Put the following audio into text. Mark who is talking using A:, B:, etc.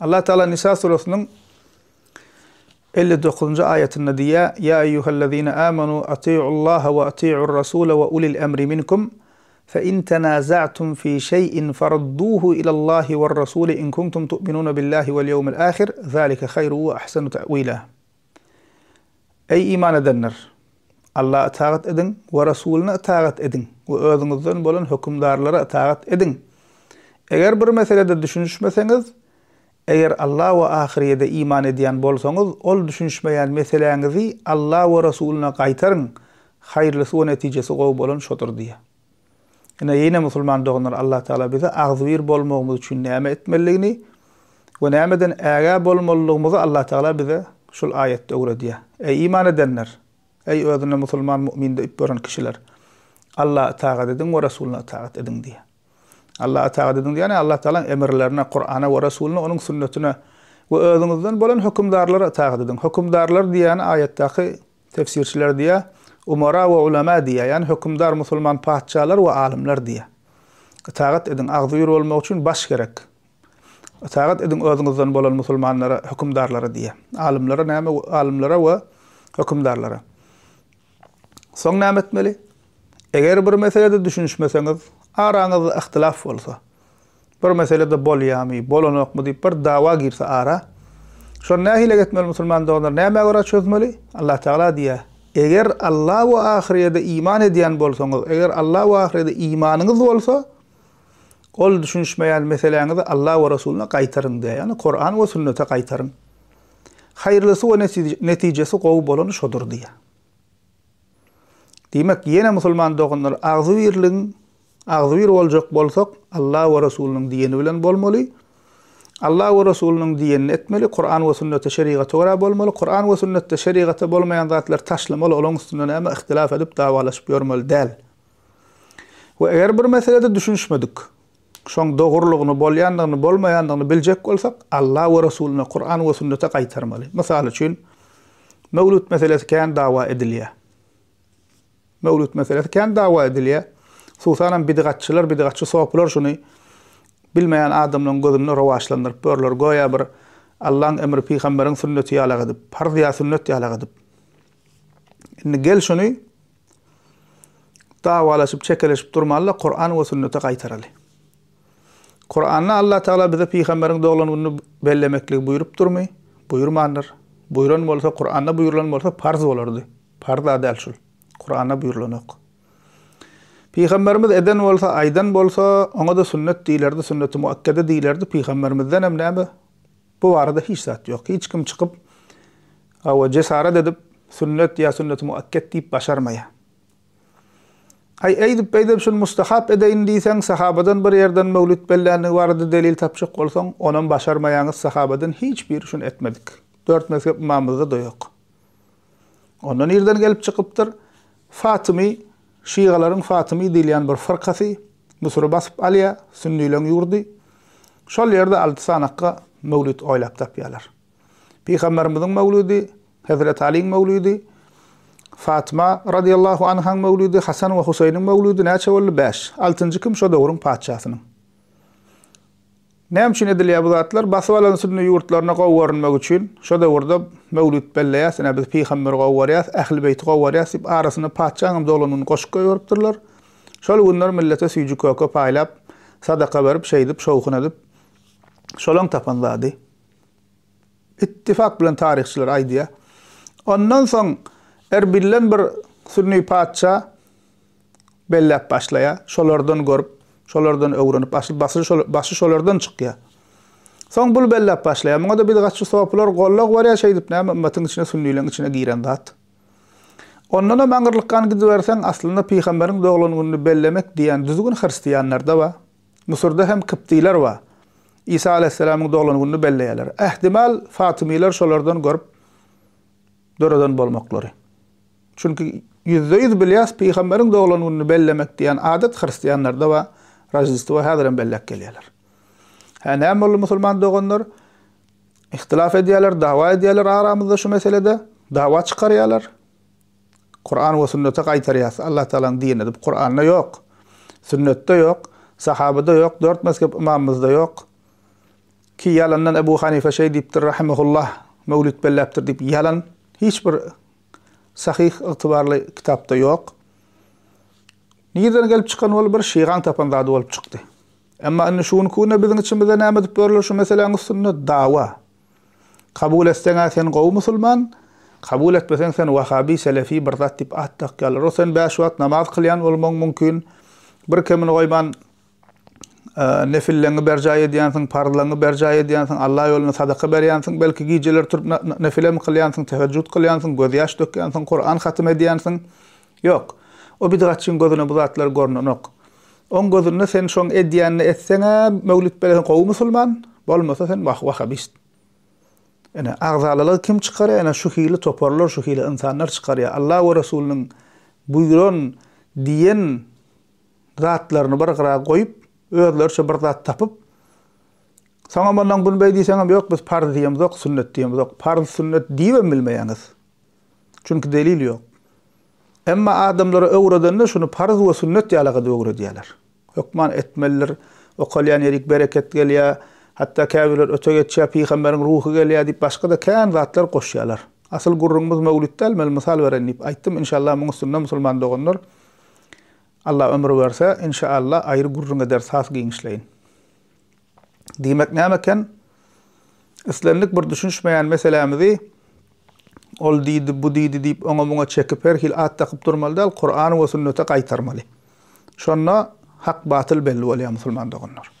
A: Allah Teala Nisa suresinin 59. ayetinde diye ya eyyühellezine amenu ati'ullaha ve ati'ur rasule ve ulil emri minkum fe in tenaza'tum fi şey'in farudduhu ilallahi ve rasuli in kuntum tu'minuna billahi vel yevmil ahir zalike hayru ve ahsenu ta'vila. Ey iman edenler! Allah'a itaat edin ve Resulüne itaat edin ve özünüzden bolan hükümdarlara itaat edin. Eğer bir meselede düşünüşmeseniz, eğer Allah ve ahirete iman ediyen bolsanız, ol düşünüşmeyen meselenizi Allah ve Resulüne kaytarın, hayırlısı ve neticesi gowy bolan şodur diye. Yine Müslüman doğanlar Allah Teala bize ağzıvir bolmağımız için näme etmeliğini ve nämeden äga bolmalığımızı Allah Teala bize şul ayette öğretiyor. Ey iman edenler! Ey özüne Müslüman mümin deyip gören kişiler! Allah'a itaat edin ve Resulüne itaat edin diye. Allah'a itaat edin diye yani Allah Teala'nın emirlerine, Kur'an'a ve Resulüne, onun sünnetine ve özünüzden bolan hükümdarlara itaat edin. Hükümdarlar diye yani ayetteki tefsirçiler diye umara ve ulema diye yani hükümdar Müslüman padişahlar ve alimler diye. İtaat edin, ağzıvir olmak için baş gerek. İtaat edin özünüzden bolan Müslümanlara, hükümdarlara diye. Alimlere ve hükümdarlara. Son näme etmeli? Eğer bir meselede düşünüşmeseniz, aranızda ihtilaf olsa, bir meselede bolyamy, bolanokmy diýip bir dawa girse ara, şo nähile etmeli Müslüman doganlar, näme göre çözmeli? Allah Teala diýär: eger Allah we ahirete iman edýän bolsaňyz, eger Allah we ahirete imanınız bolsa, ol düşünüşmeýän meseleňizi Allah we Resulüne gaýtaryň diýär. Yani Kur'an we sünnete gaýtaryň. Hayırlısı we neticesi gowy bolan şodur diýär. Demek yine Müslüman doganlar ağzıvir boljak bolsak Allah we Resulüniň diýeni bilen bolmaly. Allah we Resulüniň diýenini etmeli. Kur'an we sünnete şeriata göre bolmaly. Kur'an we sünnette şeriata bolmayan zatlar taşlamaly. Olaň üstüne näme ihtilaf edip dawalaşyp ýörmeli däl. We eger bir meselede düşünüşmedik, şoň dogurlygyny, bolýandygyny, bolmaýandygyny biljek bolsak, Allah we Resulüne, Kur'an we sünnete gaýtarmaly. Mysal üçin mevlüt meselesi kän dawa edilýär. Mevlüt meselesi kän dawa edilýär. Susanan bidgatçy soplar şunu bilmeyen adamlaryň gözüne rawaşlandyryp börler goýa bir Allah'ın emri peýgamberiň sünneti ýalag edip, farz ýa sünnet ýalag edip. Indi gel şunu dawalaşyp çekeleşip durmaly, Kur'an we sünnete gaýtaraly. Kur'an'da Allah Teala bize peýgamberiň doglanmagyny bellemeklik buyurup durmy? Buyurmandyr. Buyuran bolsa Kur'an'da buyurulan bolsa farz bolardy. Farz adal şul. Kur'an'a buyurulan ok. Peygamberimiz eden bolsa, aydan bolsa, ona da sünnet diýlerdi, sünnet-i muakkede diýlerdi. Peygamberimizden hem näme? Bu barada hiç zat yok. Hiç kim çıkıp awa cesaret edip sünnet ya sünnet-i muakked diýip başarmaya. Eýdip şunu mustahap edeýin diýsen, sahabadan bir ýerden mevlüt belläni barada delil tapşyk bolsaň, onan başarmaýaňyz sahabadan hiç bir şunu etmedik. 4 mezhep imamymyzda da yok. Ondan ýerden gelip çıkıpdyr. Fatımy, Şialaryň Fatımy diýilýän bir fırkasy Mısır'a basyp alýa, sünniýleň ýurdy. Şol ýerde 6 sanakka mevlüt oýlap tapýarlar. Peýgamberimiziň mevlüdi, Hazrat Aliň mevlüdi, Fatıma radiyallahu anhaň mevlüdi, Hasan we Husaýnyň mevlüdi näçe boldy? 5. 6-njy kim şo döwrüň padşahynyň. Näme üçin edilýär bu zatlar? Basyp alan sünni ýurtlaryna gowwarynmak üçin şo döwürde mevlüt belleýär, biz peýgamber gowwarýar, ähli beýt gowwarýar, diýip arasyna padşahyň dolanyny goşup goýurupdyrlar. Şol günler millete süýjü köke paýlap, sadaka berip, şeýdip, şowkun edip, şolaň tapanlady. İttifak bilen tarihçiler aýdýar. Ondan soň Erbilden bir sünni padşah bellep başlaýar, şolardan görüp, şolardan öwrenip, başı şolardan çykýar. Soň bul bellep başlaýar. Muňa da bidgatçy soplar gollak barýar şeýdip näme ümmetiň içine sünniýleň içine giren zat. Ondan da maňyrlykkan gidibersen aslynda peýgamberiň doglanyny bellemek diýen düzgün hristiýanlarda we Mısırda hem Kıptiler we İsa aleyhisselamyň doglanyny belleýärler. Ähtimal Fatymiler şolardan görüp döreden bolmaklary. Çünki %100 bilýäs peýgamberiň doglanyny bellemek diýen adat hristiýanlarda we Rajistwa häzirem bellek gelýärler. Näme boldy musulman doganlar? İhtilaf edýärler, dawa edýärler aramyzda şu meselede, dawa çykarýarlar. Kur'an we sünnete gaýtarýar. Allah Taala'nın diýeni edip Kur'an'da yok, sünnette yok, sahabada yok, 4 mezhep imamymyzda yok. ki yalandan Ebu Hanife şey deyiptir rahimehullah, Mevlüt bellaptir deyip yalan hiç bir sahih itibarlı kitapta yok. Niyeden gelip çıkan ol bir şeygan tapan zady bolup çıktı. Amma anna şuun kuna bizin içimizde näme dip berler şu meseleň üstünde dawa. Kabul etsen sen gowy musulman, kabul etmesen sen Wahhabi, Selefi bir zat dip attak ýalar. O sen 5 wagt namaz kılyan bolmaň mümkin. Bir kemin goýman nefilleňi berjaý edýänsiň, parlaňy berjaý edýänsiň, Allah ýoluna sadaka berýänsiň, belki gijeler turup nefile mi kılýansyň, tehejjüd kılýansyň, göz ýaş dökýänsiň, Kur'an hatim edýänsiň. Yok. O bidgatçyň gözüne bu zatlar görnenok. On gözüne sen şoň edýänini etseňe mevlüt belen gowy musulman, bolmasa sen wahhabist. Ene agzalylar kim çykar? Ene şu hili toparlar, şu hili insanlar çykarýar. Allah we Resulüniň buyuran diýen zatlaryny bir gyra goýup, özlerçe bir zat tapyp, sana mandan bunu beý diýseňem ýok, biz farz diýemiz ýok, sünnet diýemiz ýok. Farz sünnet diýip bilmeýäňiz. Çünki delil ýok. Emma adamlara öwredende şunu farz we sünnet ýalyga öwredýärler. Hukman etmeliler, o kalyan yerik bereket gelýär, hatta käbirler öte geçýär, peýgamberiň ruhy gelýär diýip başga da kän zatlar goşýarlar. Asıl gurrumuz mevlütde el misal berenip aýtdym, inşallah muňa sünnet musulman dogonlar. Allah ömür verse inşallah ayrı gurrunga ders has giňişleýin. Diýmek nämeken? İslamlyk bir düşünşmeýän meselemizi ol diýdi, bu diýdi diýip oňa muňa çekip her hil at takyp durmaly, Kur'an we sünnete gaýtarmaly. Şonda hak batyl belli bolýar musulman dogonlar.